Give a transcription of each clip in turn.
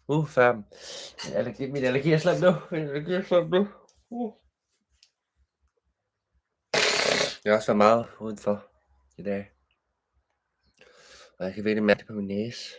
Fam. Min allergi er slemt nu. Jeg har også været meget udenfor i dag. Og jeg kan virkelig mærke det på min næse.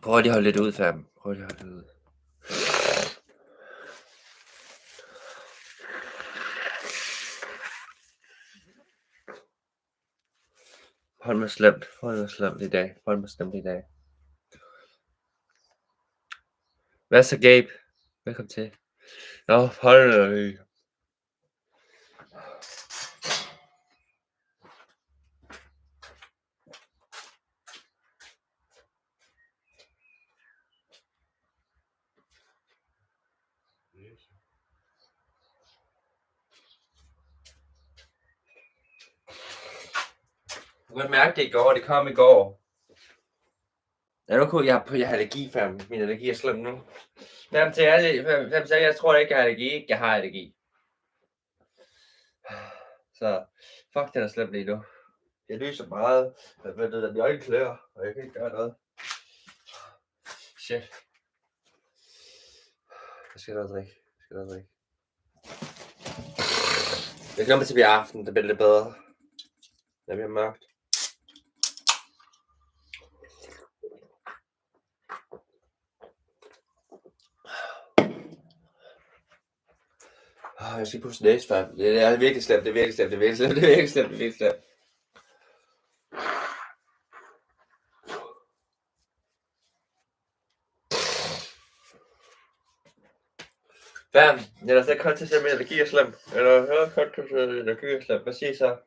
Prøv lige at holde lidt ud, fam. Prøv lige at holde lidt ud. Hold mig slemt i dag. Hvad så, Gabe? Velkommen til. Nå, hold da. Du kan mærke det i går, det kom i går. Ja, nu kunne jeg har allergi, fam. Min allergi er slem nu. Fam til jeg tror ikke, jeg har allergi. Jeg har allergi. Så, fuck, den er slemt lige nu. Jeg lyser meget. Jeg ved, at jeg ikke klør, og jeg kan ikke gøre noget. Shit. Jeg skal noget drikke. Jeg glæder mig til i aften, det bliver lidt bedre. Det bliver mørkt. Jeg skal pusse næse, fam. Det er virkelig slemt, det er virkelig slemt. Fam, jeg er slet kun til at se, om allergi er slem. Eller kun til at se, om allergi er slem. Hvad siger I så?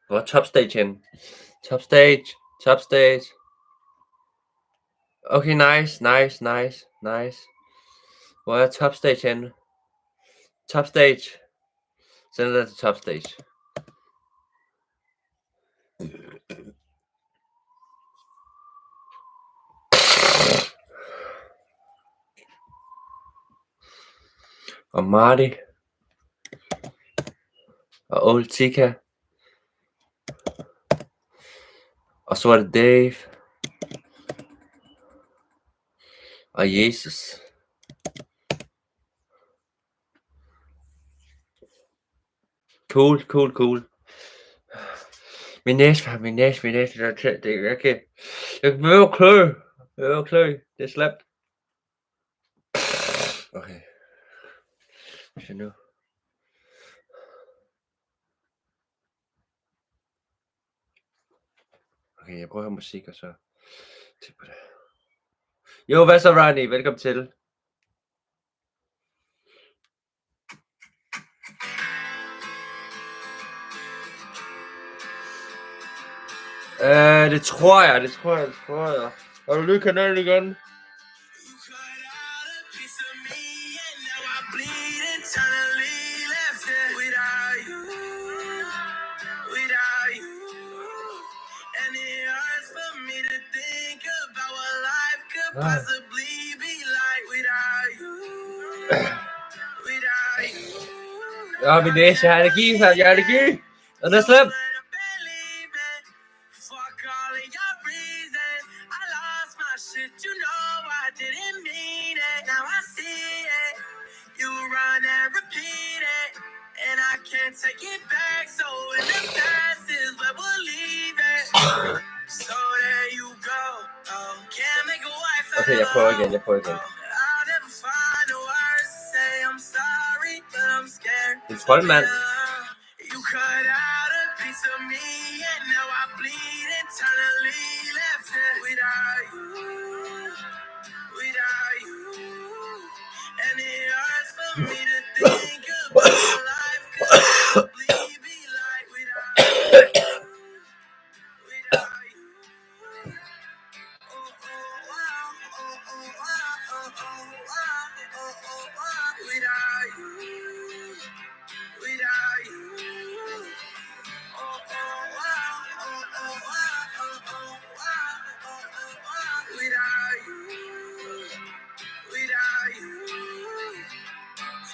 Hvor er topstage hen? Topstage. Okay, nice. Hvor er topstage henne? Topstage. Send det til topstage. Og Marty. Og Old Tika. Og så er det Dave. Og Jesus. Cool. Min næse, det er jeg vil klø. Det er slemt. Okay. Så nu. Okay, jeg prøver at høre musik, og så tipper det. Jo, hvad så, Ronnie? Velkommen til. Det tror jeg. Har du lige kanalen igen? Ja, min næse, jeg har allergi. Og det er slemt. Okay, jeg prøver igen. It's fun, man. You cut out a piece of me, and now I bleed internally. Left it without you, and it hurts for me to think about what life could possibly be like without you. Without you. Without you,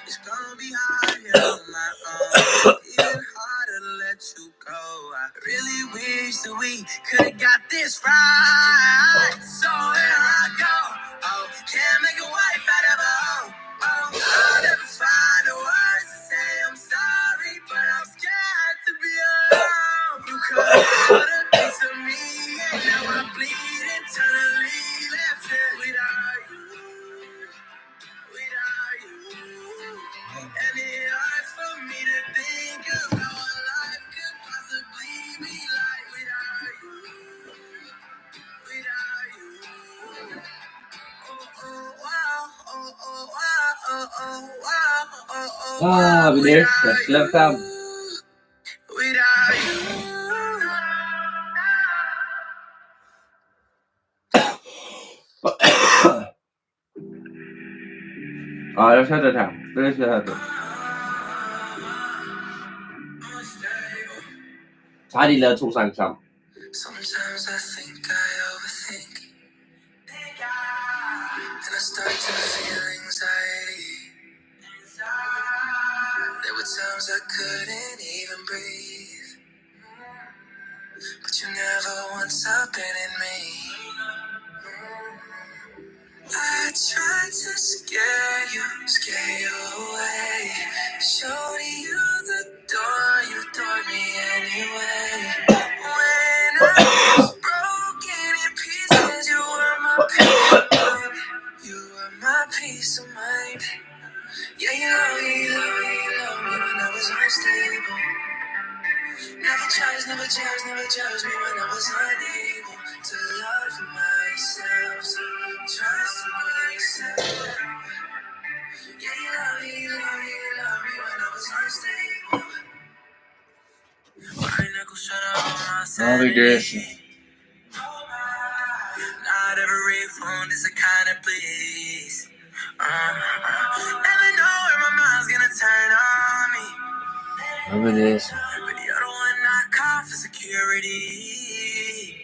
it's gonna be hard here on my own. Even harder to let you go. I really wish that we could've got this right. So here I go. Oh, can't make a wife out of a hoe. Oh, I'll never find the words to say I'm sorry, but I'm scared to be alone. You cut out a piece of me, and now I bleed internally. Left it without you. Without you, and it hurts for me to think about what life could possibly be like without you, without you. Viders, släpp fram. Without you. Ja, jag sätter det här. Det är så här. Så har de lavet 2 sange sammen. Sometimes I think I overthink, and I start to feel anxiety. There were times I couldn't even breathe, but you never once abandoned me. I tried to scare you away. Showed you the door, you taught me anyway. When I was broken in pieces, you were my peace of mind. You were my peace of mind. Yeah, you love me when I was unstable. Never judged me when I was unable to love myself, so trust myself. Yeah, you love me when I was unstable. White knuckle shut up on my sanity. Not every phone is a kind of please. Never know where my mind's gonna turn on me. But you're the one I call for security.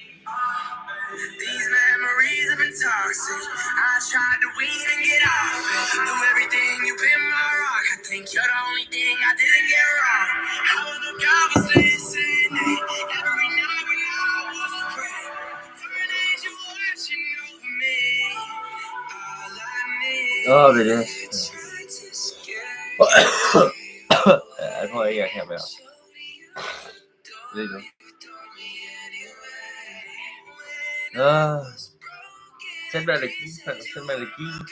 These memories have been toxic. I tried to wean and get off it. Do everything, you've been my rock. I think you're the only thing I didn't get wrong. I was the God was listening. Every night when I was praying, for an angel watching over me. All I need Viders. tried to scare Jag tror jag kan med. Lite. Sen med allergi. Sen med allergi.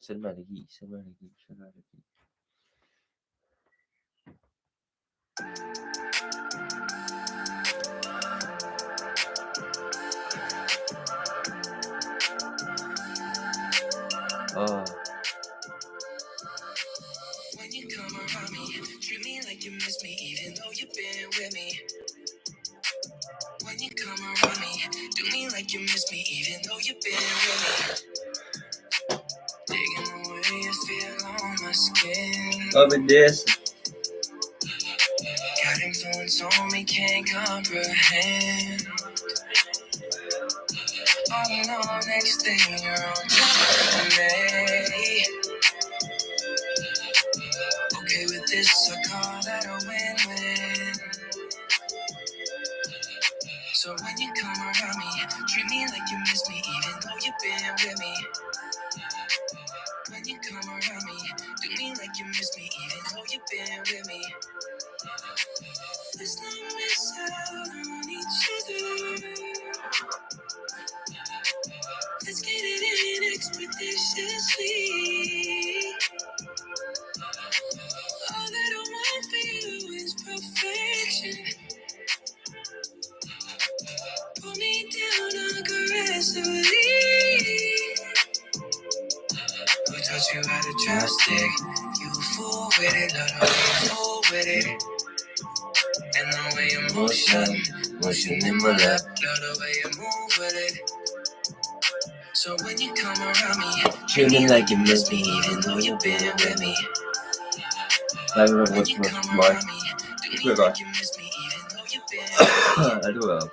Sen med allergi. Sen med allergi. Sen med allergi. When you come around me, treat me like you miss me, even though you've been with me. When you come around me, do me like you miss me, even though you've been with me. Digging the way you feel on my skin. Viders. Got influence on me, can't comprehend. Oh no, next thing you're on top of me. Okay with this, I call that a win-win. So when you come around me, treat me like you miss me, even though you've been with me. When you come around me, do me like you miss me, even though you've been with me. Let's not miss out on each other. Let's get it in expeditiously. down aggressively. Who taught you how to drop stick? You a fool with it, love the way you fool with it. And the way you motion in my lap, love the way you move with it. So when you come around me, treat me like you miss me, even though you've been with me. Nej, det var When you godt come for mig. around me, do me Det var like you miss me, even though you've been with me. Ja, det var godt.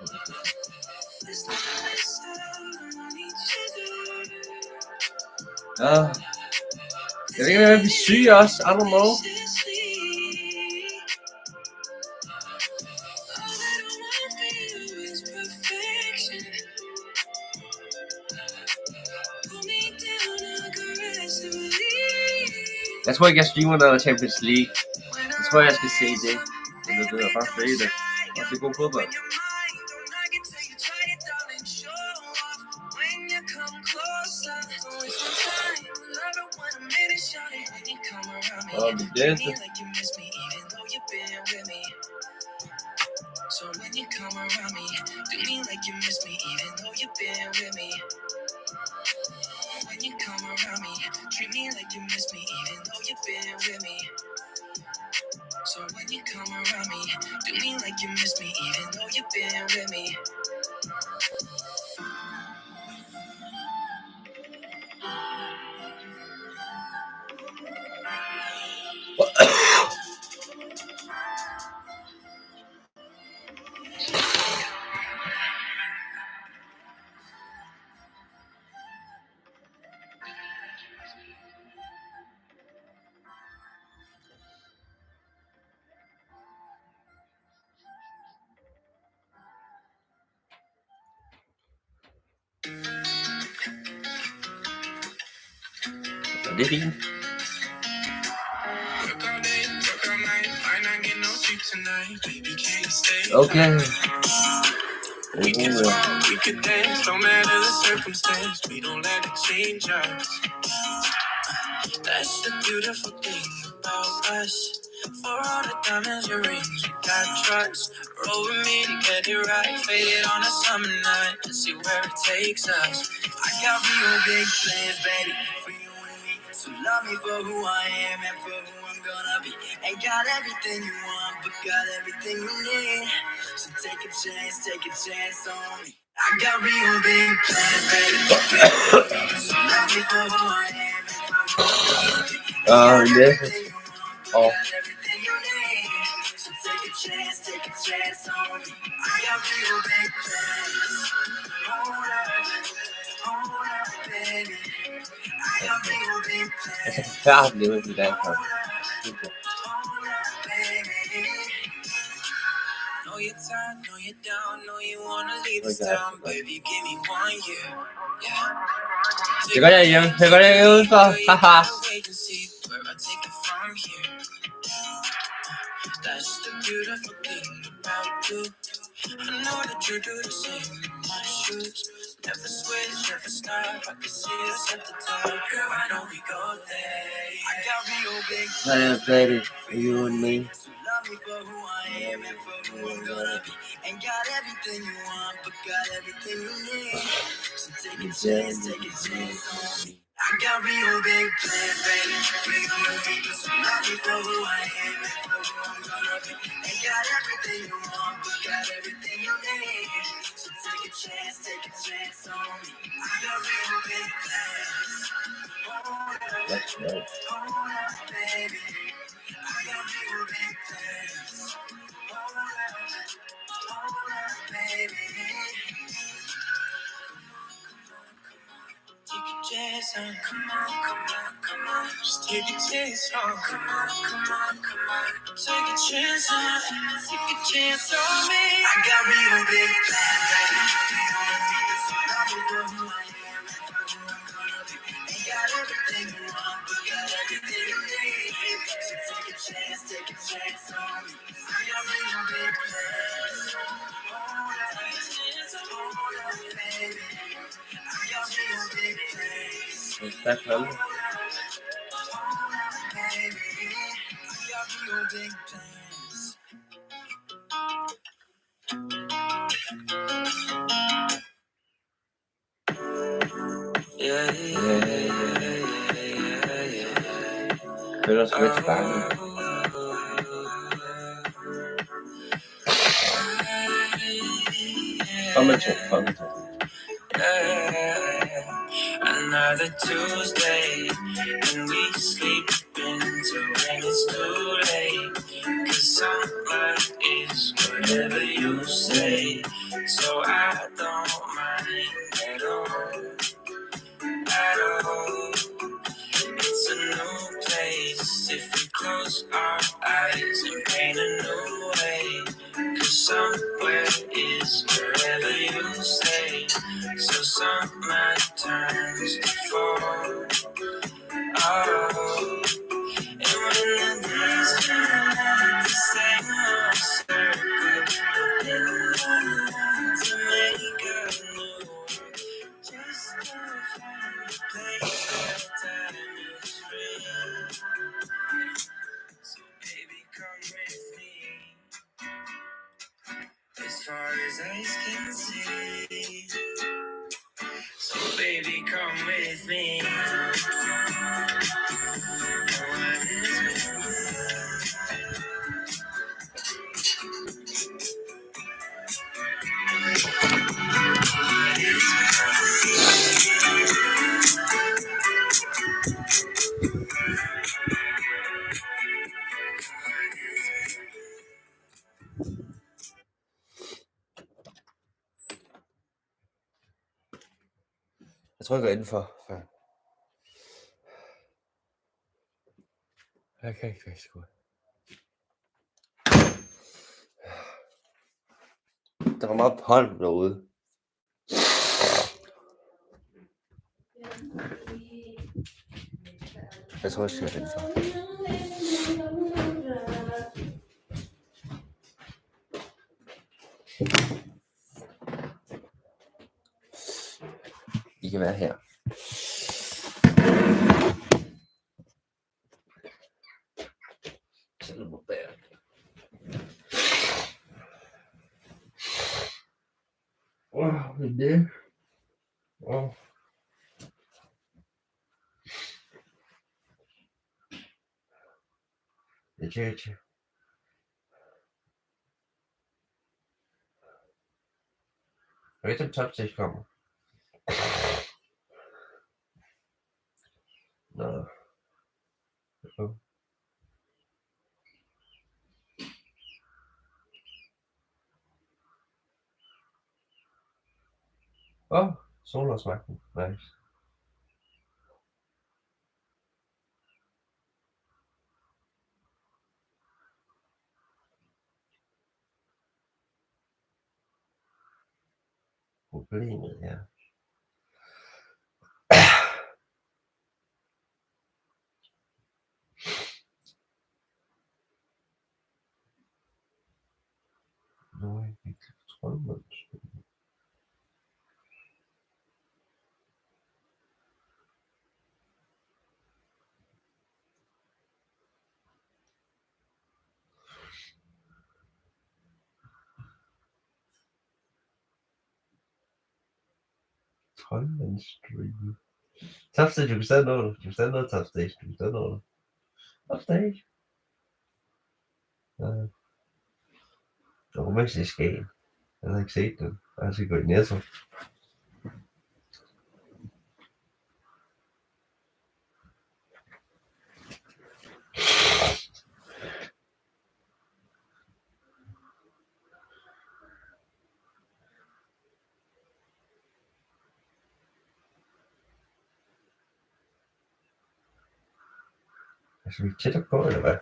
Let's not miss out on each other. Ja. Jeg ved ikke, om jeg bliver syg også. I don't know. Jeg tror ikke, jeg streamer noget Champions League. Jeg tror, jeg skal se det. Men det er bare se det. Og se god fodbold. Og det bedste. So when you come around me, do me like you miss me, even though you've been with me. When you come around me, treat me like you miss me, even though you've been with me. So when you come around me, do me like you miss me, even though you've been with me. Ja, det er fint. Okay. We can talk, we can dance, no matter the circumstance. We don't let it change us. That's the beautiful thing about us. For all the diamonds and rings, we got trust. Roll with me to get it right. Faded on a summer night, let's see where it takes us. I got real big plans, baby, for you and me. So love me for who I am and for who I'm gonna be. Ain't got everything you want, but got everything you need. So take a chance on me. I got real big plans, baby. So love me for who I am and for who I'm gonna be. Næste. Og Everything you need. So take a chance on me. I got real big plans. Hold up, baby. I got real big jeg er så plans. forfærdelig ud i dag. Hold up, baby. Know you're tired, know you're down, know you wanna leave this town, baby. Give me 1 year. Yeah. Det går jeg hjemme. Det går jeg udenfor. Haha. Wait and see where I take it from here. That's the beautiful thing about you. I know that you do the same in my shoes. Never switch, never stop. I can see us at the top. Girl, I know we go there. I got real big plans, baby, for you and me. So love me for who I am and for who I'm gonna be. Ain't got everything you want, but got everything you need. So take a chance on me. I got real big plans, baby, for you and me. So love me for who I am and for who I'm gonna be. Ain't got everything you want, but got everything you need. So take a chance on me. I got real big plans. That's right. Hold up, baby. I got real big plans. Hold up, baby. Take a chance on, come on. Just take a chance on, come on. Take a chance on me. I got real big plans, baby. Love me for who I am and for who I'm gonna be. Ain't got everything you want, but got everything you need. So take a chance on me. I got real big plans. Hold up, baby. I got real big plans. Tak for det. Hold up, baby. I got real big plans. Yeah, Føler sig lidt bange. Kom med to. Another Tuesday, and we sleeping till when it's too late. 'Cause summer is whatever you say, so I don't mind at all, at all. It's a new place if we close our eyes and paint a new way. 'Cause somewhere is wherever you say, so summer turns to fall. Oh, and when the days turn to same old circle, and to make a new one, just to find a place where time is free. So baby, come with me as far as eyes can see. So baby, come with me. Jeg trykker indenfor. Jeg kan ikke rigtig sgu. Der var meget pollen derude. Jeg tror, jeg skal indenfor. I kan være her. Sådan må bære. Det. Det er ikke. Jeg ved ikke, om topstage kommer. Nå. Solårsmagten. Nice. Problemet er. Nå, jeg kan ikke kontrolle. Stream. Topstage, du kan stadig nå det. Du kan stadig nå topstage. Du kan stadig nå det. Topstage. Der var mest i Skagen. Jeg havde ikke set den. Jeg skal gå i Netto. Altså, vi er tættere på, eller hvad?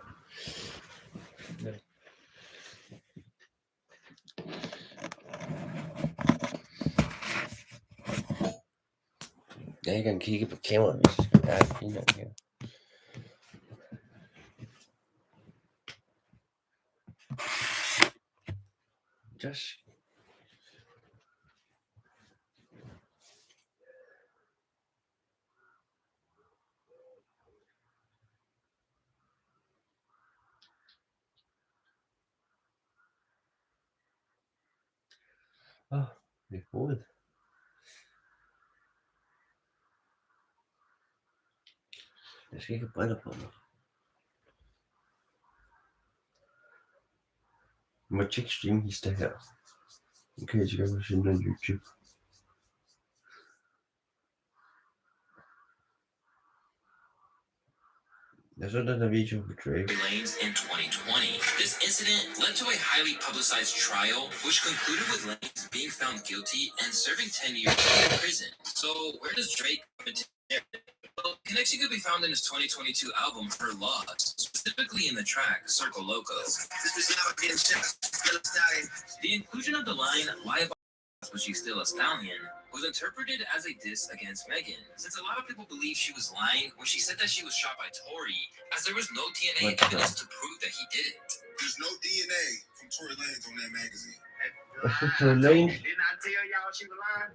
Jeg kan ikke engang kigge på kameraet, hvis jeg skal være fint her. Just. Det er hovedet. Jeg skal ikke have briller på mig. Du må tjekke streamhister her. Nu kan jeg sikkert finde noget YouTube. Jeg så den der video på Drake. Lanes in 2020. This incident led to a highly publicized trial, which concluded with Lanes being found guilty and serving 10 years in prison. So where does Drake come into there? Well, connection could be found in his 2022 album, Her Loss, specifically in the track, Circle Locos. The inclusion of the line, Live but she's still a stallion, was interpreted as a diss against Megan, since a lot of people believe she was lying when she said that she was shot by Tory, as there was no DNA evidence to prove that he did it. There's no DNA from Tory Lanez on that magazine. Didn't I tell y'all she was lying?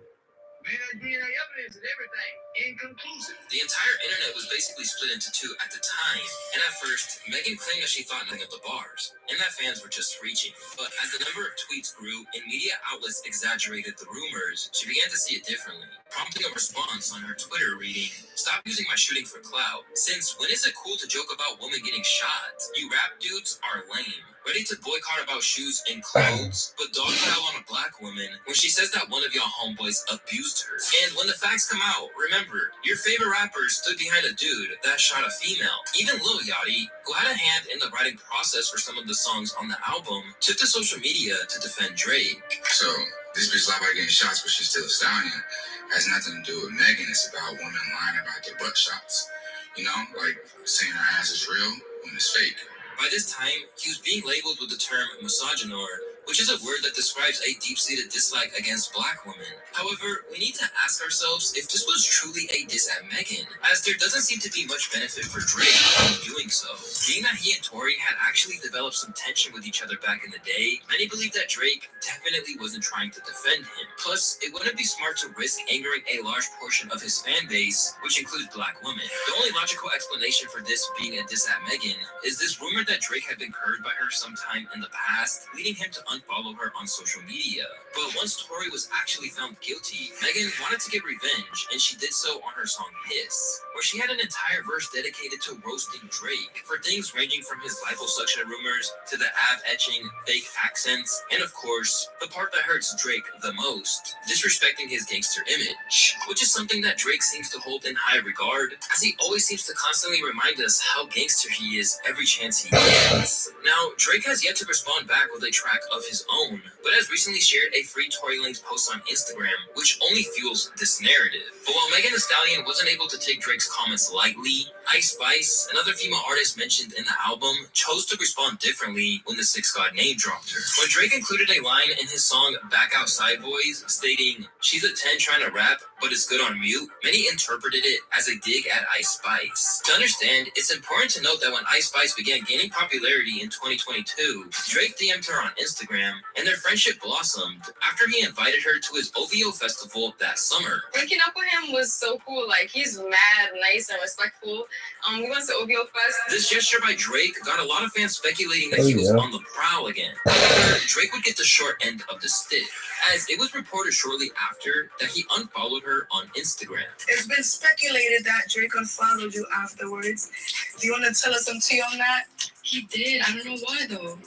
Man, that DNA evidence and everything, inconclusive. The entire internet was basically split into two at the time, and at first, Megan claimed that she thought nothing of the bars, and that fans were just reaching. But as the number of tweets grew and media outlets exaggerated the rumors, she began to see it differently, prompting a response on her Twitter reading, "Stop using my shooting for clout. Since when is it cool to joke about women getting shot? You rap dudes are lame. Ready to boycott about shoes and clothes, but dogpile on a black woman when she says that one of y'all homeboys abused her. And when the facts come out, remember, your favorite rapper stood behind a dude that shot a female. Even Lil Yachty, who had a hand in the writing process for some of the songs on the album, took to social media to defend Drake." So this bitch lied about getting shots, but she's still a stallion. Has nothing to do with Megan. It's about women lying about their butt shots. You know, like saying her ass is real when it's fake. By this time, he was being labeled with the term misogynor, which is a word that describes a deep-seated dislike against black women. However, we need to ask ourselves if this was truly a diss at Megan, as there doesn't seem to be much benefit for Drake in doing so. Being that he and Tory had actually developed some tension with each other back in the day, many believe that Drake definitely wasn't trying to defend him. Plus, it wouldn't be smart to risk angering a large portion of his fan base, which includes black women. The only logical explanation for this being a diss at Megan is this rumor that Drake had been curved by her sometime in the past, leading him to unfollow her on social media. But once Tory was actually found guilty, Megan wanted to get revenge, and she did so on her song Hiss, where she had an entire verse dedicated to roasting Drake for things ranging from his liposuction rumors to the ab etching, fake accents, and of course, the part that hurts Drake the most, disrespecting his gangster image, which is something that Drake seems to hold in high regard, as he always seems to constantly remind us how gangster he is every chance he gets. Now, Drake has yet to respond back with a track of his own, but has recently shared a free Tory Lanez post on Instagram, which only fuels this narrative. But while Megan Thee Stallion wasn't able to take Drake's comments lightly, Ice Spice, another female artist mentioned in the album, chose to respond differently when the Six God name dropped her. When Drake included a line in his song Back Outside Boys, stating, "She's a 10 trying to rap, but it's good on mute," many interpreted it as a dig at Ice Spice. To understand, it's important to note that when Ice Spice began gaining popularity in 2022, Drake DM'd her on Instagram, and their friendship blossomed after he invited her to his OVO festival that summer. Linking up with him was so cool. Like, he's mad nice and respectful. We went to OVO Fest. This gesture by Drake got a lot of fans speculating that he was on the prowl again. However, Drake would get the short end of the stick, as it was reported shortly after that he unfollowed her on Instagram. It's been speculated that Drake unfollowed you afterwards. Do you want to tell us some tea on that? He did. I don't know why, though.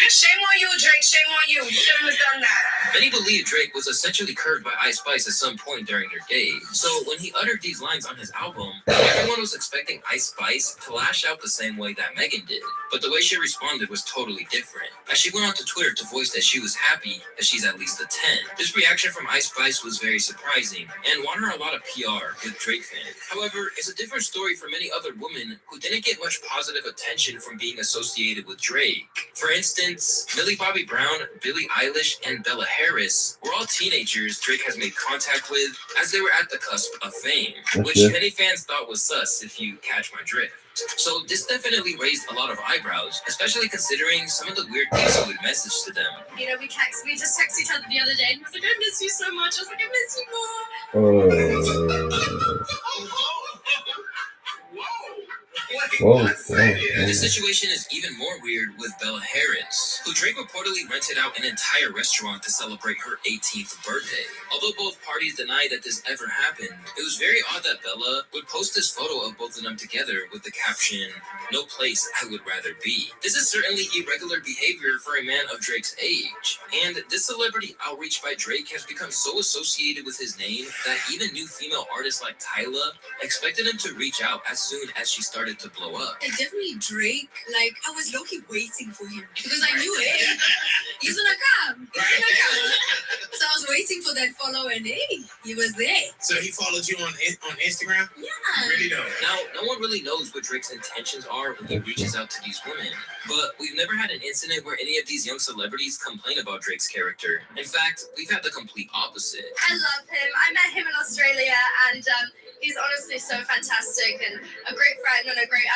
Shame on you, Drake. Shame on you. You shouldn't have done that. Many believe Drake was essentially curved by Ice Spice at some point during their days. So when he uttered these lines on his album, everyone was expecting Ice Spice to lash out the same way that Megan did. But the way she responded was totally different, as she went onto Twitter to voice that she was happy that she's at least a 10. This reaction from Ice Spice was very surprising and won her a lot of PR with Drake fans. However, it's a different story for many other women who didn't get much positive attention from being associated with Drake. For instance, Millie Bobby Brown, Billie Eilish, and Bella Harris were all teenagers Drake has made contact with as they were at the cusp of fame, which many fans thought was sus if you catch my drift. So this definitely raised a lot of eyebrows, especially considering some of the weird things he would message to them. You know, we just texted each other the other day, and he was like, "I miss you so much." I was like, "I miss you more." Whoa. Wait. Whoa. This situation is even more weird with Bella Harris, who Drake reportedly rented out an entire restaurant to celebrate her 18th birthday. Although both parties denied that this ever happened, it was very odd that Bella would post this photo of both of them together with the caption, "No place I would rather be." This is certainly irregular behavior for a man of Drake's age, and this celebrity outreach by Drake has become so associated with his name that even new female artists like Tyla expected him to reach out as soon as she started to blow up. And definitely Drake, like, I was low-key waiting for him because I knew it. He's gonna come. So I was waiting for that follow, and hey, he was there. So he followed you on Instagram? Yeah. Really don't. Now, no one really knows what Drake's intentions are when he reaches out to these women, but we've never had an incident where any of these young celebrities complain about Drake's character. In fact, we've had the complete opposite. I love him. I met him in Australia, and he's honestly so fantastic and a great friend and a great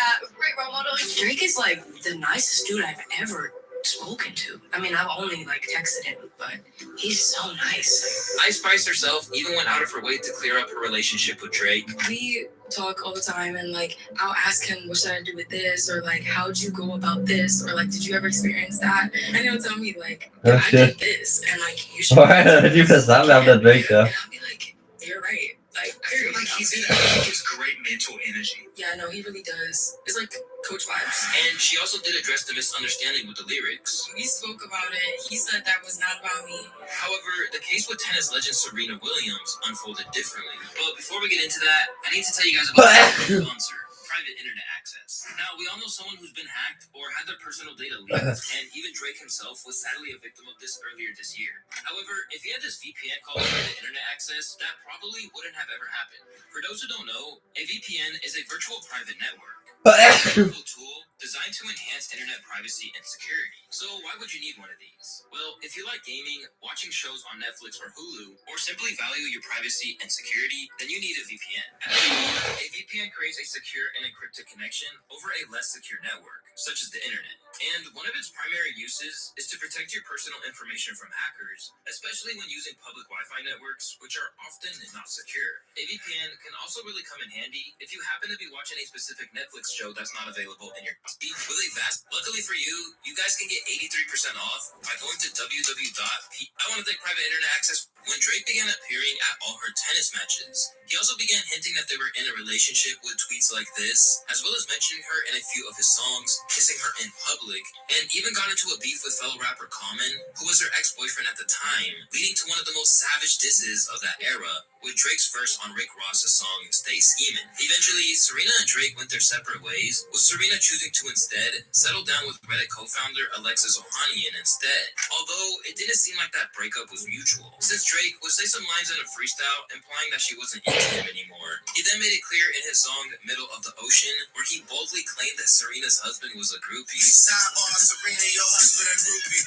role model. Drake is like the nicest dude I've ever spoken to. I mean, I've only like texted him, but he's so nice. Ice Spice herself even went out of her way to clear up her relationship with Drake. We talk all the time, and like I'll ask him, what should I do with this, or like how'd you go about this, or like did you ever experience that, and he'll tell me like, Oh, I shit. did this, and like you should Why did you pensar la de Drake, though? and I'll be like, you're right. Like I feel like he gives great mental energy. yeah, no, he really does. It's like coach vibes. And she also did address the misunderstanding with the lyrics. We spoke about it. He said that was not about me. However, the case with tennis legend Serena Williams unfolded differently. But before we get into that, I need to tell you guys about our sponsor, private internet access. Now, we all know someone who's been hacked or had their personal data leaked, and even Drake himself was sadly a victim of this earlier this year. However, if he had this VPN called private internet access, that probably wouldn't have ever happened. For those who don't know, a VPN is a virtual private network. It's a powerful tool designed to enhance internet privacy and security. So why would you need one of these? Well, if you like gaming, watching shows on Netflix or Hulu, or simply value your privacy and security, then you need a VPN. At its core, a VPN creates a secure and encrypted connection over a less secure network, such as the internet. And one of its primary uses is to protect your personal information from hackers, especially when using public Wi-Fi networks, which are often not secure. A VPN can also really come in handy if you happen to be watching a specific Netflix show that's not available in your country. With a vast, luckily for you, you guys can get 83% off by going to www.p. I want to thank Private Internet Access. When Drake began appearing at all her tennis matches, he also began hinting that they were in a relationship with tweets like this, as well as mentioning her in a few of his songs, kissing her in public, and even got into a beef with fellow rapper Common, who was her ex-boyfriend at the time, leading to one of the most savage disses of that era, with Drake's verse on Rick Ross's song Stay Schemin'. Eventually, Serena and Drake went their separate ways, with Serena choosing to instead settle down with Reddit co-founder Alexis Ohanian instead. Although, it didn't seem like that breakup was mutual, since Drake would say some lines in a freestyle implying that she wasn't into him anymore. He then made it clear in his song Middle of the Ocean, where he boldly claimed that Serena's husband was a groupie. Sidebar, Serena, your husband a groupie.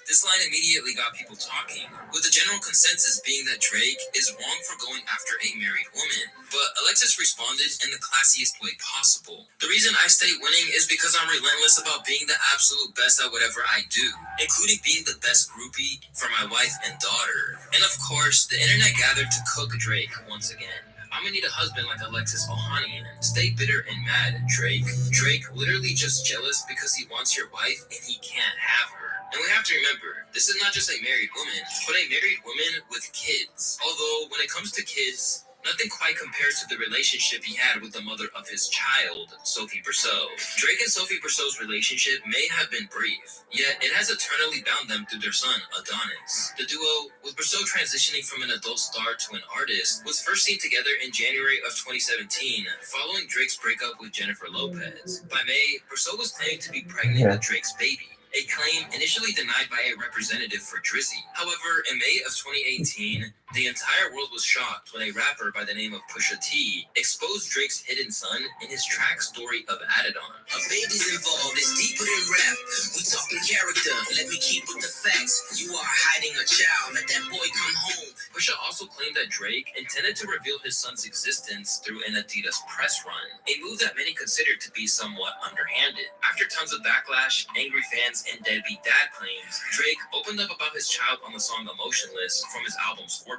This line immediately got people talking, with the general consensus being that Drake is wrong for going after a married woman. But Alexis responded in the classiest way possible. The reason I stay winning is because I'm relentless about being the absolute best at whatever I do, including being the best groupie for my wife and daughter. And of course, the internet gathered to cook Drake once again. I'm gonna need a husband like Alexis Ohanian. Stay bitter and mad, Drake. Drake literally just jealous because he wants your wife and he can't have her. And we have to remember, this is not just a married woman, but a married woman with kids. Although, when it comes to kids, nothing quite compares to the relationship he had with the mother of his child, Sophie Berceau. Drake and Sophie Berceau's relationship may have been brief, yet it has eternally bound them through their son, Adonis. The duo, with Berceau transitioning from an adult star to an artist, was first seen together in January of 2017, following Drake's breakup with Jennifer Lopez. By May, Berceau was claiming to be pregnant with Drake's baby, a claim initially denied by a representative for Drizzy. However, in May of 2018, the entire world was shocked when a rapper by the name of Pusha T exposed Drake's hidden son in his track Story of Adidon. A baby's involved, it's deeper than rap. We talking character, let me keep with the facts. You are hiding a child, let that boy come home. Pusha also claimed that Drake intended to reveal his son's existence through an Adidas press run, a move that many considered to be somewhat underhanded. After tons of backlash, angry fans, and deadbeat dad claims, Drake opened up about his child on the song Emotionless from his album Scorpion.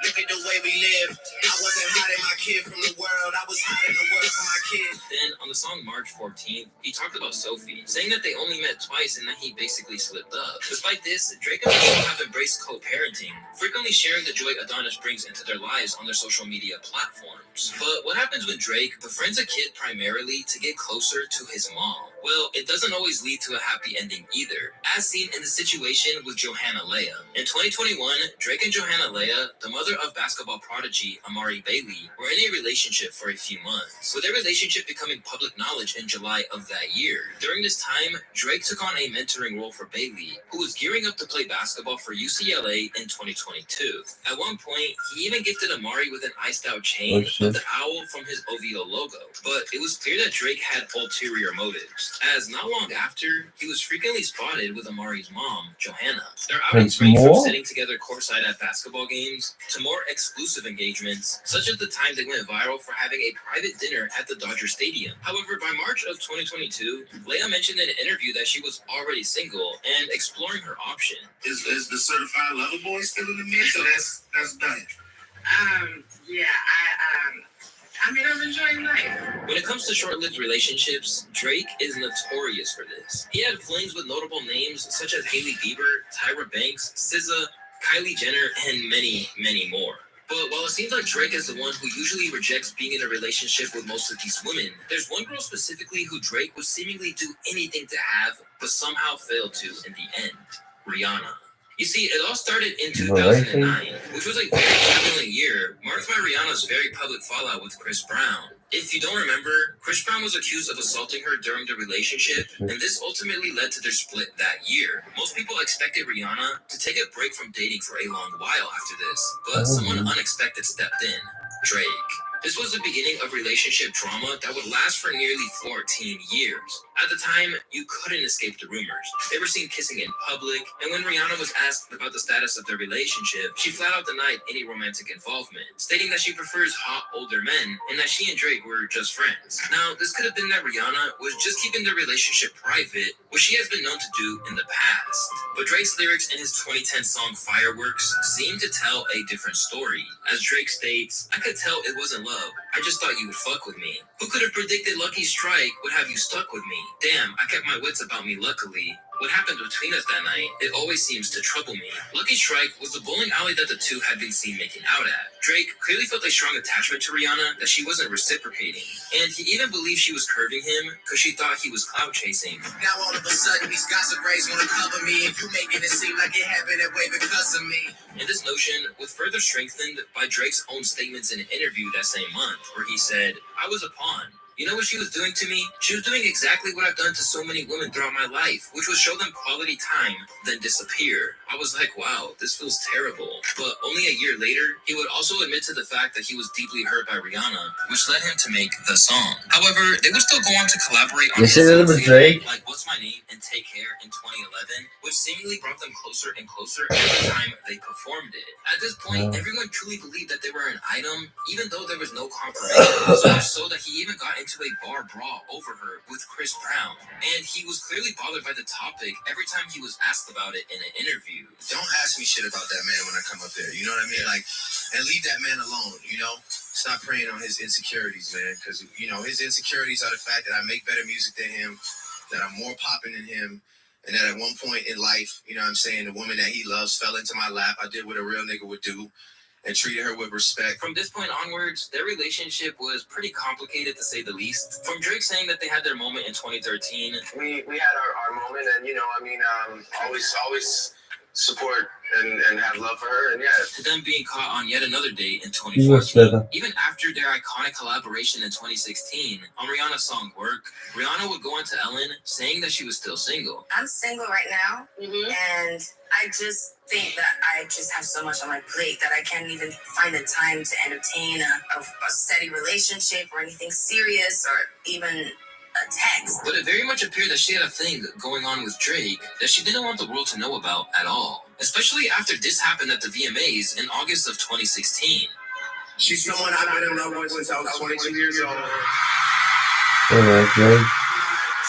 Look at the way we live. I wasn't hiding my kid from the world, I was hiding the world from my kid. Then, on the song March 14th, he talked about Sophie, saying that they only met twice and that he basically slipped up. Despite this, Drake and Michelle have embraced co-parenting, frequently sharing the joy Adonis brings into their lives on their social media platforms. But what happens when Drake befriends a kid primarily to get closer to his mom? Well, it doesn't always lead to a happy ending either, as seen in the situation with Johanna Leia. In 2021, Drake and Johanna Leia, the mother of basketball prodigy Amari Bailey, were in a relationship for a few months, with their relationship becoming public knowledge in July of that year. During this time, Drake took on a mentoring role for Bailey, who was gearing up to play basketball for UCLA in 2022. At one point, he even gifted Amari with an iced-out chain of the owl from his OVO logo, but it was clear that Drake had ulterior motives, as not long after, he was frequently spotted with Amari's mom, Johanna. Their outings ranged from sitting together courtside at basketball games to more exclusive engagements, such as the time they went viral for having a private dinner at the Dodger Stadium. However, by March of 2022, Leia mentioned in an interview that she was already single and exploring her option. Is the certified lover boy still in the mix? So that's done. Yeah, I mean, I'm enjoying life. When it comes to short-lived relationships, Drake is notorious for this. He had flings with notable names such as Hailey Bieber, Tyra Banks, SZA, Kylie Jenner, and many, many more. But while it seems like Drake is the one who usually rejects being in a relationship with most of these women, there's one girl specifically who Drake would seemingly do anything to have, but somehow failed to in the end. Rihanna. You see, it all started in 2009, which was a very turbulent year, marked by Rihanna's very public fallout with Chris Brown. If you don't remember, Chris Brown was accused of assaulting her during the relationship, and this ultimately led to their split that year. Most people expected Rihanna to take a break from dating for a long while after this, but someone unexpected stepped in: Drake. This was the beginning of relationship drama that would last for nearly 14 years. At the time, you couldn't escape the rumors. They were seen kissing in public, and when Rihanna was asked about the status of their relationship, she flat out denied any romantic involvement, stating that she prefers hot older men and that she and Drake were just friends. Now, this could have been that Rihanna was just keeping their relationship private, which she has been known to do in the past. But Drake's lyrics in his 2010 song Fireworks seem to tell a different story. As Drake states, "I could tell it wasn't love. I just thought you would fuck with me. Who could have predicted Lucky Strike would have you stuck with me? Damn, I kept my wits about me luckily. What happened between us that night, it always seems to trouble me." Lucky Strike was the bowling alley that the two had been seen making out at. Drake clearly felt a strong attachment to Rihanna that she wasn't reciprocating, and he even believed she was curving him because she thought he was clout chasing. Now all of a sudden these gossip rays wanna cover me, and you making it seem like it happened that way because of me. And this notion was further strengthened by Drake's own statements in an interview that same month, where he said, "I was a pawn. You know what she was doing to me? She was doing exactly what I've done to so many women throughout my life, which was show them quality time, then disappear." I was like, wow, this feels terrible. But only a year later, he would also admit to the fact that he was deeply hurt by Rihanna, which led him to make the song. However, they would still go on to collaborate on Drake. like What's My Name and Take Care in 2011, which seemingly brought them closer and closer every time they performed it. At this point, everyone truly believed that they were an item, even though there was no confirmation, so much so that he even got into a bar brawl over her with Chris Brown. And he was clearly bothered by the topic every time he was asked about it in an interview. Don't ask me shit about that man when I come up there. You know what I mean? Like, and leave that man alone. You know, stop preying on his insecurities, man. Because you know his insecurities are the fact that I make better music than him, that I'm more popping than him, and that at one point in life, you know what I'm saying, the woman that he loves fell into my lap. I did what a real nigga would do, and treated her with respect. From this point onwards, their relationship was pretty complicated to say the least. From Drake saying that they had their moment in 2013. We had our moment, and you know, I mean, always support and have love for her, and yeah. To them being caught on yet another date in 2014. Even after their iconic collaboration in 2016 on Rihanna's song Work, Rihanna would go on to Ellen saying that she was still single. I'm single right now, and I just think that I just have so much on my plate that I can't even find the time to entertain a steady relationship or anything serious or even a text. But it very much appeared that she had a thing going on with Drake that she didn't want the world to know about at all. Especially after this happened at the VMAs in August of 2016. She's someone I've been in love with since I was 22 years old.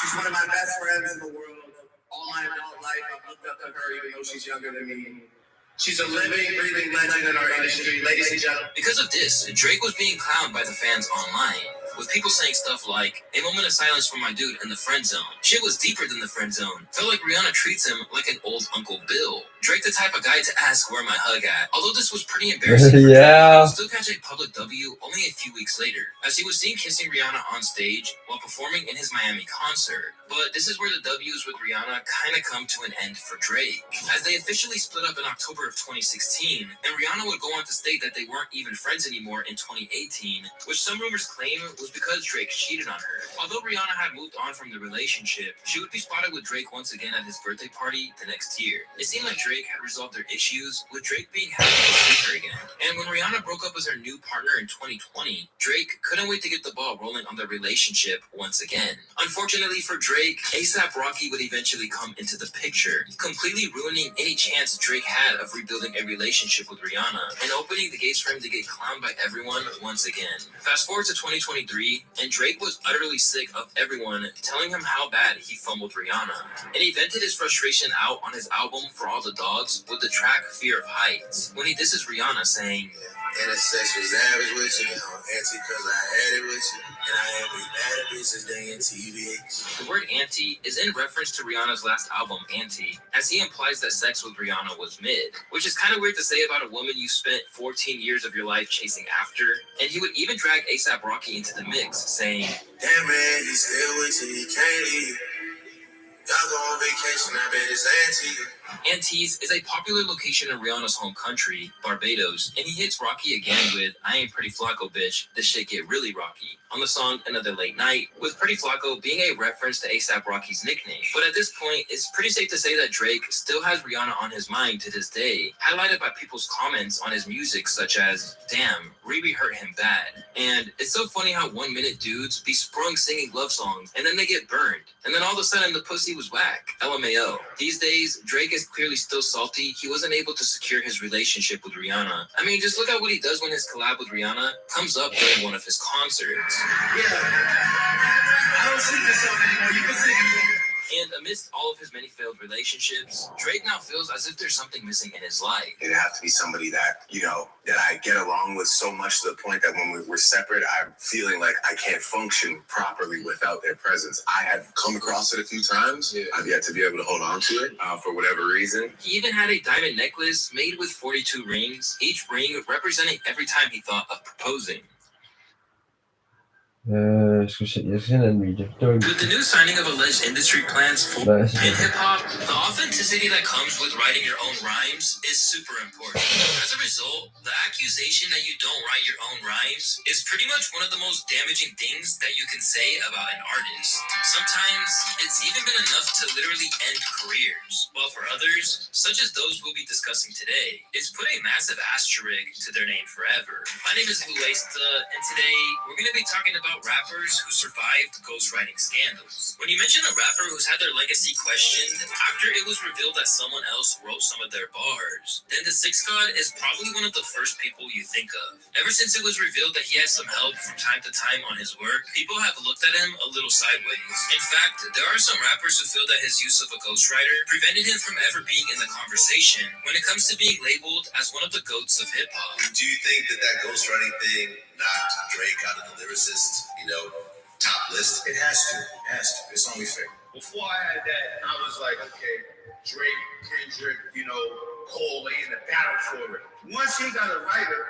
She's one of my best friends in the world. All my adult life, I've looked up to her even though she's younger than me. She's a living, breathing legend in our industry, ladies and gentlemen. Because of this, Drake was being clowned by the fans online. with people saying stuff like, "A moment of silence for my dude in the friend zone." Shit was deeper than the friend zone. Felt like Rihanna treats him like an old Uncle Bill. Drake the type of guy to ask where my hug at. Although this was pretty embarrassing for Drake, he would still catch a public W only a few weeks later, as he was seen kissing Rihanna on stage while performing in his Miami concert. But this is where the W's with Rihanna kinda come to an end for Drake, as they officially split up in October of 2016, and Rihanna would go on to state that they weren't even friends anymore in 2018, which some rumors claim was because Drake cheated on her. Although Rihanna had moved on from the relationship, she would be spotted with Drake once again at his birthday party the next year. It seemed like Drake had resolved their issues, with Drake being happy to see her again. And when Rihanna broke up with her new partner in 2020, Drake couldn't wait to get the ball rolling on their relationship once again. Unfortunately for Drake, A$AP Rocky would eventually come into the picture, completely ruining any chance Drake had of rebuilding a relationship with Rihanna and opening the gates for him to get clowned by everyone once again. Fast forward to 2023, and Drake was utterly sick of everyone telling him how bad he fumbled Rihanna, and he vented his frustration out on his album For All the Dogs with the track Fear of Heights, when he disses Rihanna saying, "Intersex was average with you, anti cause I had it with you, and I had these bad bitches day in TV." The word anti is in reference to Rihanna's last album, Anti, as he implies that sex with Rihanna was mid, which is kind of weird to say about a woman you spent 14 years of your life chasing after. And he would even drag A$AP Rocky into the mix, saying, "Damn man, he's still with you, he can't leave. Y'all go on vacation, I bet it's anti." Antilles is a popular location in Rihanna's home country, Barbados, and he hits Rocky again with "I ain't Pretty Flacco, bitch, this shit get really rocky" on the song Another Late Night, with Pretty Flacco being a reference to A$AP Rocky's nickname. But at this point, it's pretty safe to say that Drake still has Rihanna on his mind to this day, highlighted by people's comments on his music such as, "Damn, Riri hurt him bad." And it's so funny how 1 minute dudes be sprung singing love songs and then they get burned. And then all of a sudden the pussy was whack. LMAO. These days, Drake is clearly still salty he wasn't able to secure his relationship with Rihanna. I mean, just look at what he does when his collab with Rihanna comes up during one of his concerts. I don't see this song anymore. You can sing it. And amidst all of his many failed relationships, Drake now feels as if there's something missing in his life. It'd have to be somebody that, that I get along with so much to the point that when we're separate, I'm feeling like I can't function properly without their presence. I have come across it a few times. Yeah. I've yet to be able to hold on to it for whatever reason. He even had a diamond necklace made with 42 rings, each ring representing every time he thought of proposing. Jeg skal se den video. With the new signing of alleged industry plans for in hip-hop, the authenticity that comes with writing your own rhymes is super important. As a result, the accusation that you don't write your own rhymes is pretty much one of the most damaging things that you can say about an artist. Sometimes, it's even been enough to literally end careers, while for others, such as those we'll be discussing today, it's put a massive asterisk to their name forever. My name is Luesta, and today, we're going to be talking about rappers who survived ghostwriting scandals. When you mention a rapper who's had their legacy questioned after it was revealed that someone else wrote some of their bars, then the Sixth God is probably one of the first people you think of. Ever since it was revealed that he had some help from time to time on his work, people have looked at him a little sideways. In fact, there are some rappers who feel that his use of a ghostwriter prevented him from ever being in the conversation when it comes to being labeled as one of the goats of hip-hop. Do you think that ghostwriting thing knocked Drake out of the lyricist, top list? It has to. It's only fair. Before I had that, I was like, okay, Drake, Kendrick, Cole, they in the battle for it. Once he got a writer,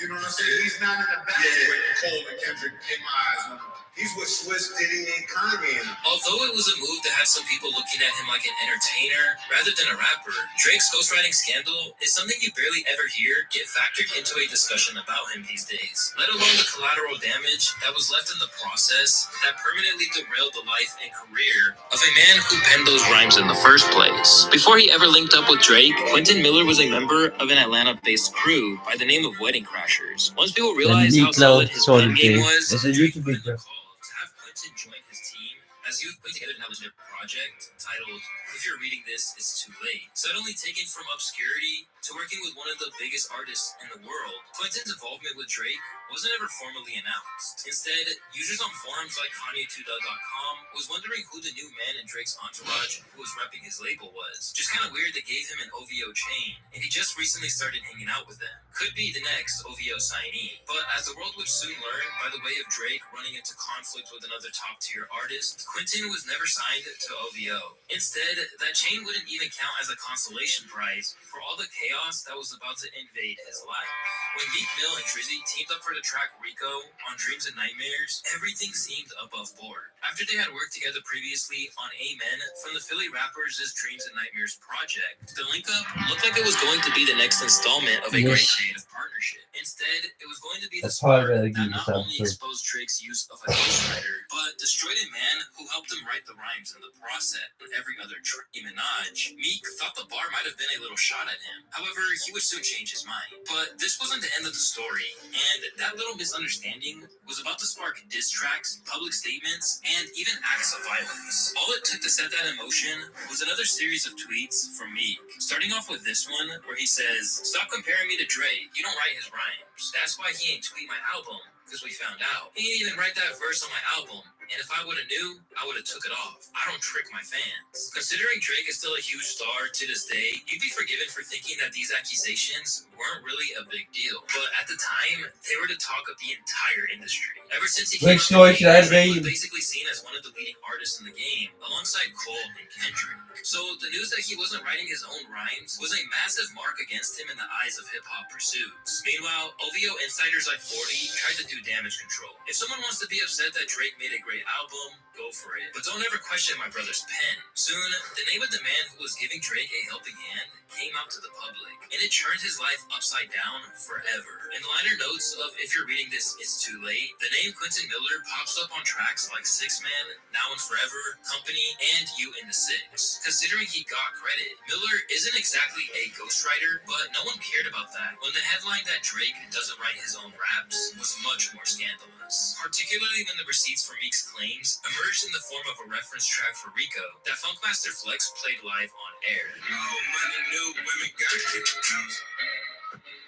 you know what I'm saying? He's not in the battle with Cole and Kendrick in my eyes. No. He's with Swiss, Diddy, and Kanye. Although it was a move that had some people looking at him like an entertainer rather than a rapper, Drake's ghostwriting scandal is something you barely ever hear get factored into a discussion about him these days, let alone the collateral damage that was left in the process that permanently derailed the life and career of a man who penned those rhymes in the first place. Before he ever linked up with Drake, Quentin Miller was a member of an Atlanta-based crew by the name of Wedding Crashers. Once people realized how solid his gun game was, Drake put in the call to have Quentin join his team as he was putting together now a project titled "If You're Reading This, It's Too Late." Suddenly taken from obscurity to working with one of the biggest artists in the world, Quentin's involvement with Drake wasn't ever formally announced. Instead, users on forums like Kanye2Doug.com was wondering who the new man in Drake's entourage who was repping his label was. Just kind of weird they gave him an OVO chain, and he just recently started hanging out with them. Could be the next OVO signee. But as the world would soon learn, by the way of Drake running into conflict with another top-tier artist, Quentin was never signed to OVO. Instead, that chain wouldn't even count as a consolation prize for all the chaos that was about to invade his life. When Meek Mill and Drizzy teamed up for the track Rico on Dreams and Nightmares, everything seemed above board. After they had worked together previously on Amen from the Philly rappers' Dreams and Nightmares project, the link-up looked like it was going to be the next installment of a great creative partnership. Instead, it was going to be the spark that not only exposed Drake's use of a ghostwriter, but destroyed a man who helped him write the rhymes in the process. And every other Nicki Minaj, Meek thought the bar might have been a little shot at him. However, he would soon change his mind. But this wasn't the end of the story, and that little misunderstanding was about to spark diss tracks, public statements, and even acts of violence. All it took to set that in motion was another series of tweets from Meek, starting off with this one where he says, "Stop comparing me to Dre, you don't write his rhymes. That's why he ain't tweet my album, because we found out. He didn't even write that verse on my album, and if I would've knew, I would've took it off. I don't trick my fans." Considering Drake is still a huge star to this day, you'd be forgiven for thinking that these accusations weren't really a big deal. But at the time, they were the talk of the entire industry. Ever since he came out, Drake was basically seen as one of the leading artists in the game, alongside Cole and Kendrick. So the news that he wasn't writing his own rhymes was a massive mark against him in the eyes of hip-hop pursuits. Meanwhile, OVO insiders like 40 tried to do damage control. If someone wants to be upset that Drake made a great album, go for it. But don't ever question my brother's pen. Soon, the name of the man who was giving Drake a helping hand came out to the public, and it turned his life upside down forever. In the liner notes of If You're Reading This, It's Too Late, the name Quentin Miller pops up on tracks like Six Man, Now and Forever, Company, and You in the Six. Considering he got credit, Miller isn't exactly a ghostwriter, but no one cared about that when the headline that Drake doesn't write his own raps was much more scandalous. Particularly when the receipts for Meek's claims emerged in the form of a reference track for Rico that Funkmaster Flex played live on air. Oh, money, new women got kicked out.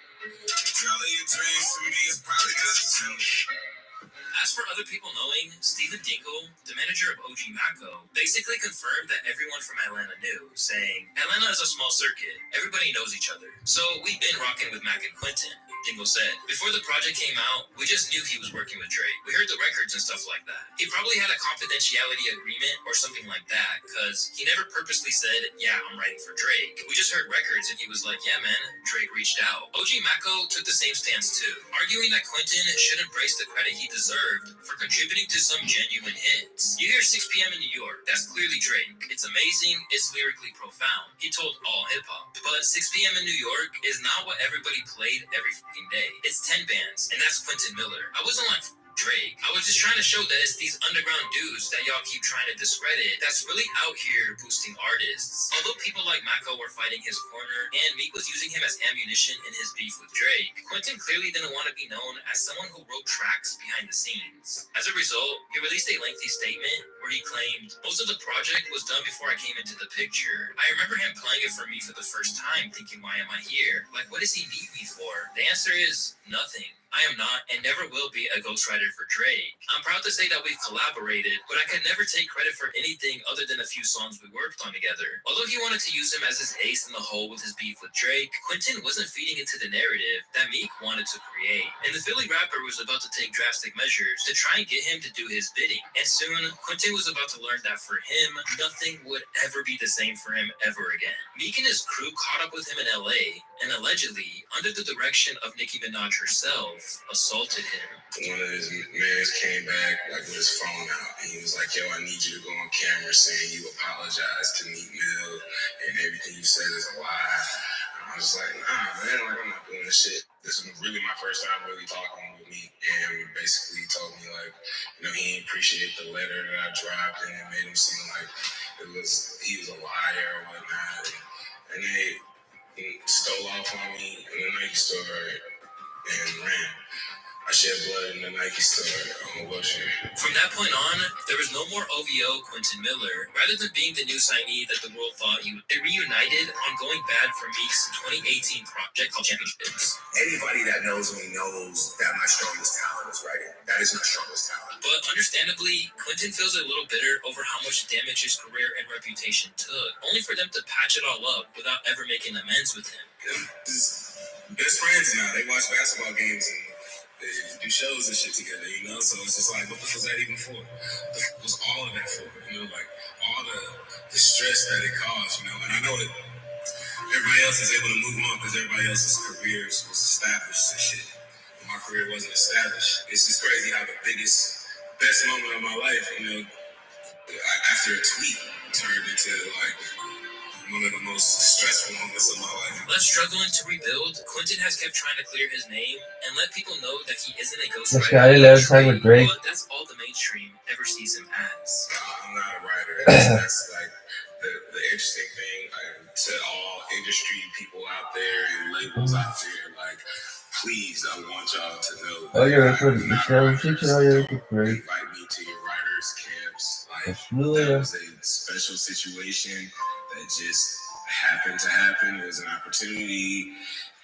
Girl of your dreams to me is probably just too. As for other people knowing, Steven Dingle, the manager of OG Mako, basically confirmed that everyone from Atlanta knew, saying, "Atlanta is a small circuit. Everybody knows each other. So we've been rocking with Mac and Quentin." Dingle said, "Before the project came out, we just knew he was working with Drake. We heard the records and stuff like that. He probably had a confidentiality agreement or something like that, because he never purposely said, 'Yeah, I'm writing for Drake.' We just heard records and he was like, 'Yeah, man,' Drake reached out." OG Mako took the same stance too, arguing that Quentin should embrace the credit he deserved for contributing to some genuine hits. You hear 6 p.m. in New York, that's clearly Drake. It's amazing, it's lyrically profound, he told All Hip Hop. But 6 p.m. in New York is not what everybody played every fucking day. It's 10 bands, and that's Quentin Miller. I wasn't like Drake. I was just trying to show that it's these underground dudes that y'all keep trying to discredit that's really out here boosting artists. Although people like Mako were fighting his corner and Meek was using him as ammunition in his beef with Drake, Quentin clearly didn't want to be known as someone who wrote tracks behind the scenes. As a result, he released a lengthy statement where he claimed, "Most of the project was done before I came into the picture. I remember him playing it for me for the first time, thinking, why am I here? Like, what does he need me for?" The answer is nothing. I am not and never will be a ghostwriter for Drake. I'm proud to say that we've collaborated, but I could never take credit for anything other than a few songs we worked on together. Although he wanted to use him as his ace in the hole with his beef with Drake, Quentin wasn't feeding into the narrative that Meek wanted to create. And the Philly rapper was about to take drastic measures to try and get him to do his bidding. And soon, Quentin was about to learn that for him, nothing would ever be the same for him ever again. Meek and his crew caught up with him in LA and allegedly, under the direction of Nicki Minaj herself, assaulted him. One of his mans came back like with his phone out, and he was like, "Yo, I need you to go on camera saying you apologize to Meek Mill and everything you said is a lie." And I was like, "Nah, man, like I'm not doing this shit." This is really my first time really talking with Meek, and basically he told me like, he didn't appreciate the letter that I dropped, and it made him seem like he was a liar or whatnot, and they stole off on me in the Nike store and ran. I shed blood in the Nike store on Wilshire. From that point on, there was no more OVO Quentin Miller. Rather than being the new signee that the world thought they reunited on Going Bad for Meek's 2018 project called Championships. Anybody that knows me knows that my strongest talent is writing. That is my strongest talent. But understandably, Quentin feels a little bitter over how much damage his career and reputation took, only for them to patch it all up without ever making amends with him. Best friends now. They watch basketball games and they do shows and shit together, you know? So it's just like, what was that even for? What was all of that for? You know, like all the stress that it caused, you know? And I know that everybody else is able to move on because everybody else's careers was established and shit. But my career wasn't established. It's just crazy how the best moment of my life, you know, after a tweet turned into like one of the most stressful moments of my life. Left struggling to rebuild, Quentin has kept trying to clear his name and let people know that he isn't a ghostwriter. But that's all the mainstream ever sees him as. I'm not a writer. That's like the interesting thing to all industry people out there and labels out there. Like, please, I want y'all to know that I'm not a writer. Don't invite me to your writers' camps. Like, that was a special situation that just happened to happen. It was an opportunity,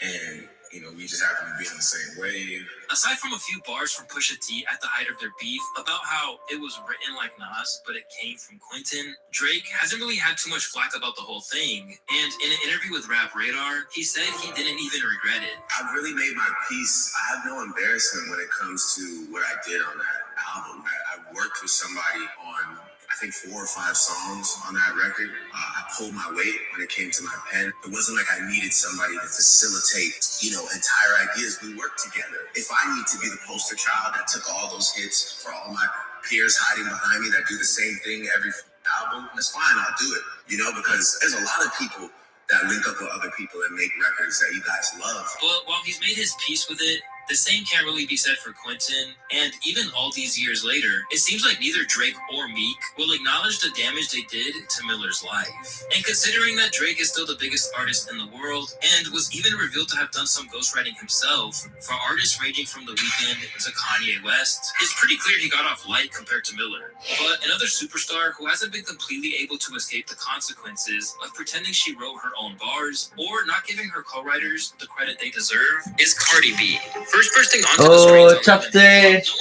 and you know, we just happened to be on the same wave. Aside from a few bars from Pusha T at the height of their beef about how it was written like Nas, but it came from Quentin, Drake hasn't really had too much flack about the whole thing. And in an interview with Rap Radar, he said he didn't even regret it. I really made my peace. I have no embarrassment when it comes to what I did on that album. I worked with somebody on, I think, 4 or 5 songs on that record. I pulled my weight when it came to my pen. It wasn't like I needed somebody to facilitate, you know, entire ideas. We worked together. If I need to be the poster child that took all those hits for all my peers hiding behind me that do the same thing every album, that's fine. I'll do it, you know, because there's a lot of people that link up with other people and make records that you guys love. But while he's made his peace with it, the same can't really be said for Quentin, and even all these years later, it seems like neither Drake or Meek will acknowledge the damage they did to Miller's life. And considering that Drake is still the biggest artist in the world, and was even revealed to have done some ghostwriting himself, for artists ranging from The Weeknd to Kanye West, it's pretty clear he got off light compared to Miller. But another superstar who hasn't been completely able to escape the consequences of pretending she wrote her own bars, or not giving her co-writers the credit they deserve, is Cardi B. First bursting onto the streets Top stage,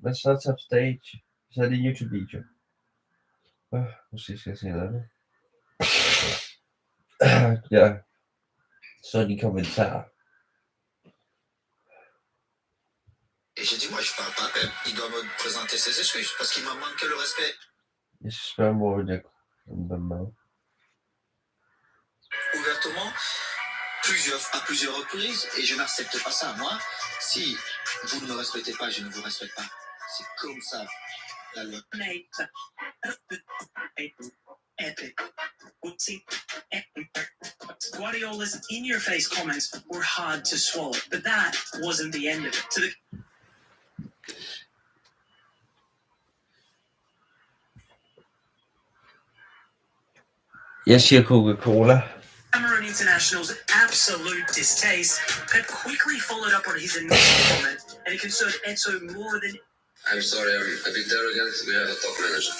basta top stage. Is dat een YouTube video? Precies gezien hebben. Ja, Sony commentaar. Et j'ai dit, moi, je parle pas, il doit me présenter ses excuses parce qu'il m'a manqué le respect. J'espère moeilijk. Ouvertement, à plusieurs reprises, et je n'accepte pas ça. Moi, si vous ne me respectez pas, je ne vous respecte pas. C'est comme ça, la loi. Guardiola's in-your-face comments were hard to swallow, but that wasn't the end of it. Yes, your Coca-Cola. Cameroon International's absolute distaste had quickly followed up on his initial comment, and it concerned Etso more than... I'm sorry, I'm a bit arrogant. We have a top manager.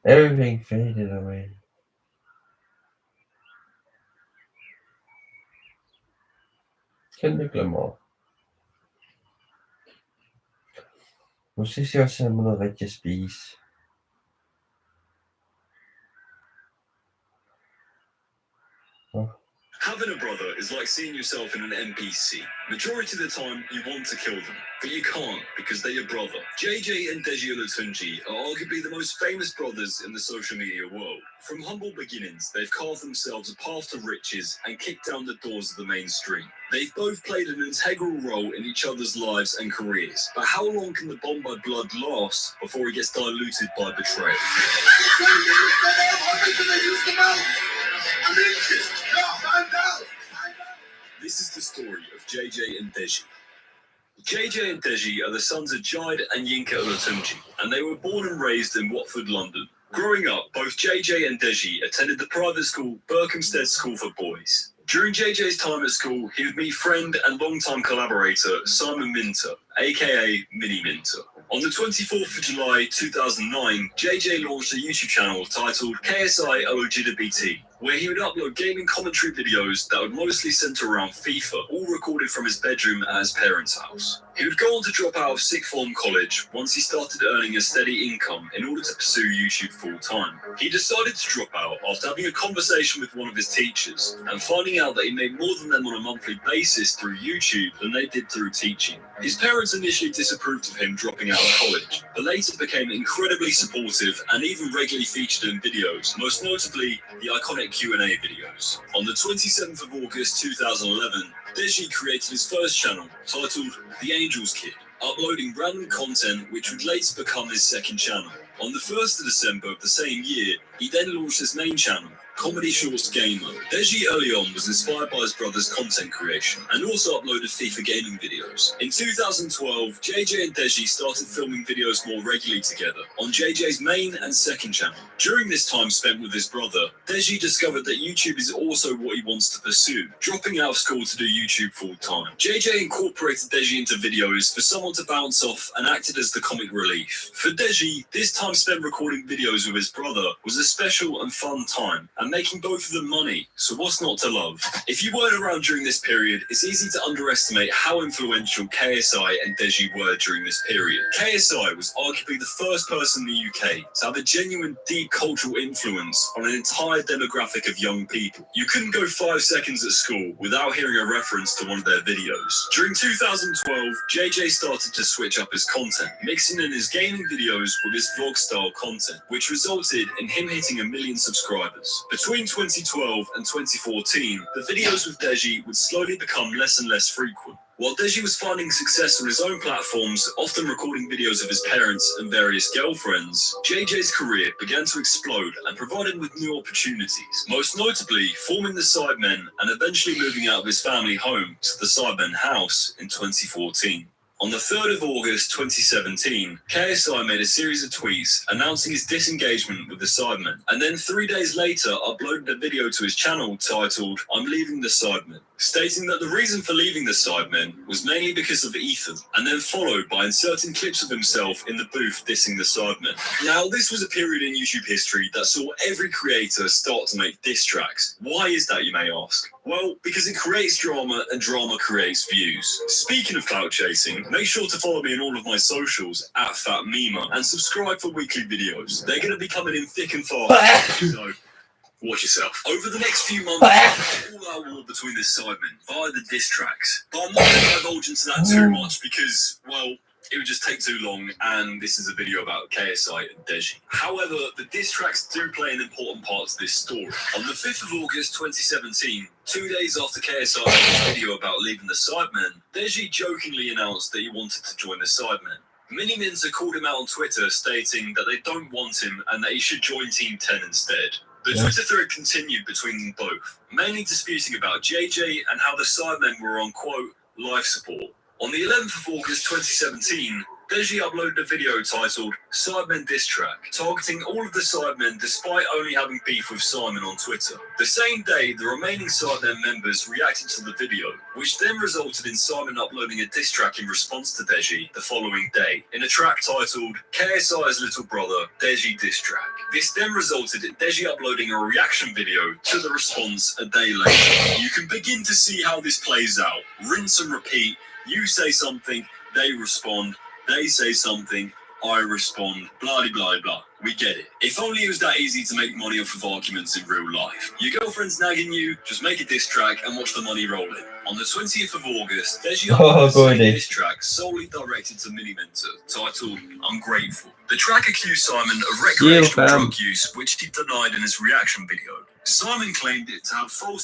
Everything faded away. Kendrick Lamar. Musicians hebben een retje spies. Having a brother is like seeing yourself in an NPC. Majority of the time, you want to kill them, but you can't because they're your brother. JJ and Deji Olatunji are arguably the most famous brothers in the social media world. From humble beginnings, they've carved themselves a path to riches and kicked down the doors of the mainstream. They've both played an integral role in each other's lives and careers. But how long can the bond by blood last before it gets diluted by betrayal? This is the story of JJ and Deji. JJ and Deji are the sons of Jide and Yinka Olatunji, and they were born and raised in Watford, London. Growing up, both JJ and Deji attended the private school Berkhamsted School for Boys. During JJ's time at school, he would meet friend and longtime collaborator Simon Minter, aka Mini Minter. On the 24th of July 2009, JJ launched a YouTube channel titled KSI OGWT, where he would upload gaming commentary videos that would mostly center around FIFA, all recorded from his bedroom at his parents' house. He would go on to drop out of sixth form college once he started earning a steady income in order to pursue YouTube full-time. He decided to drop out after having a conversation with one of his teachers and finding out that he made more than them on a monthly basis through YouTube than they did through teaching. His parents initially disapproved of him dropping out of college, but later became incredibly supportive and even regularly featured in videos, most notably the iconic Q&A videos. On the 27th of August 2011, Deji created his first channel, titled The Angel's Kid, uploading random content which would later become his second channel. On the 1st of December of the same year, he then launched his main channel, Comedy Shorts Gamer. Deji early on was inspired by his brother's content creation and also uploaded FIFA gaming videos. In 2012, JJ and Deji started filming videos more regularly together on JJ's main and second channel. During this time spent with his brother, Deji discovered that YouTube is also what he wants to pursue, dropping out of school to do YouTube full time. JJ incorporated Deji into videos for someone to bounce off and acted as the comic relief. For Deji, this time spent recording videos with his brother was a special and fun time, and making both of them money, so what's not to love? If you weren't around during this period, it's easy to underestimate how influential KSI and Deji were during this period. KSI was arguably the first person in the UK to have a genuine, deep cultural influence on an entire demographic of young people. You couldn't go 5 seconds at school without hearing a reference to one of their videos. During 2012, JJ started to switch up his content, mixing in his gaming videos with his vlog-style content, which resulted in him hitting 1 million subscribers. Between 2012 and 2014, the videos with Deji would slowly become less and less frequent. While Deji was finding success on his own platforms, often recording videos of his parents and various girlfriends, JJ's career began to explode and provide him with new opportunities, most notably forming the Sidemen and eventually moving out of his family home to the Sidemen house in 2014. On the 3rd of August 2017, KSI made a series of tweets announcing his disengagement with the Sidemen, and then 3 days later uploaded a video to his channel titled I'm Leaving the Sidemen, stating that the reason for leaving the Sidemen was mainly because of Ethan, and then followed by inserting clips of himself in the booth dissing the Sidemen. Now, this was a period in YouTube history that saw every creator start to make diss tracks. Why is that, you may ask? Well, because it creates drama and drama creates views. Speaking of clout chasing, make sure to follow me on all of my socials @FatMema and subscribe for weekly videos. They're going to be coming in thick and fast, so watch yourself. Over the next few months, all out war between the Sidemen via the diss tracks. But I'm not going to divulge into that too much because, well, it would just take too long, and this is a video about KSI and Deji. However, the diss tracks do play an important part to this story. On the 5th of August 2017, 2 days after KSI made his video about leaving the Sidemen, Deji jokingly announced that he wanted to join the Sidemen. Mini Minter called him out on Twitter, stating that they don't want him and that he should join Team 10 instead. The Twitter thread continued between them both, mainly disputing about JJ and how the Sidemen were on, quote, life support. On the 11th of August 2017, Deji uploaded a video titled Sidemen Diss Track, targeting all of the Sidemen despite only having beef with Simon on Twitter. The same day, the remaining Sidemen members reacted to the video, which then resulted in Simon uploading a diss track in response to Deji the following day, in a track titled KSI's Little Brother, Deji Diss Track. This then resulted in Deji uploading a reaction video to the response a day later. You can begin to see how this plays out. Rinse and repeat. You say something, they respond. They say something, I respond, blah blah blah. We get it. If only it was that easy to make money off of arguments in real life. Your girlfriend's nagging you, just make a diss track and watch the money roll in. On the 20th of August, Deji uploaded a diss track solely directed to Mini Minter, titled I'm Grateful. The track accused Simon of recreational drug use, which he denied in his reaction video. Simon claimed it to have false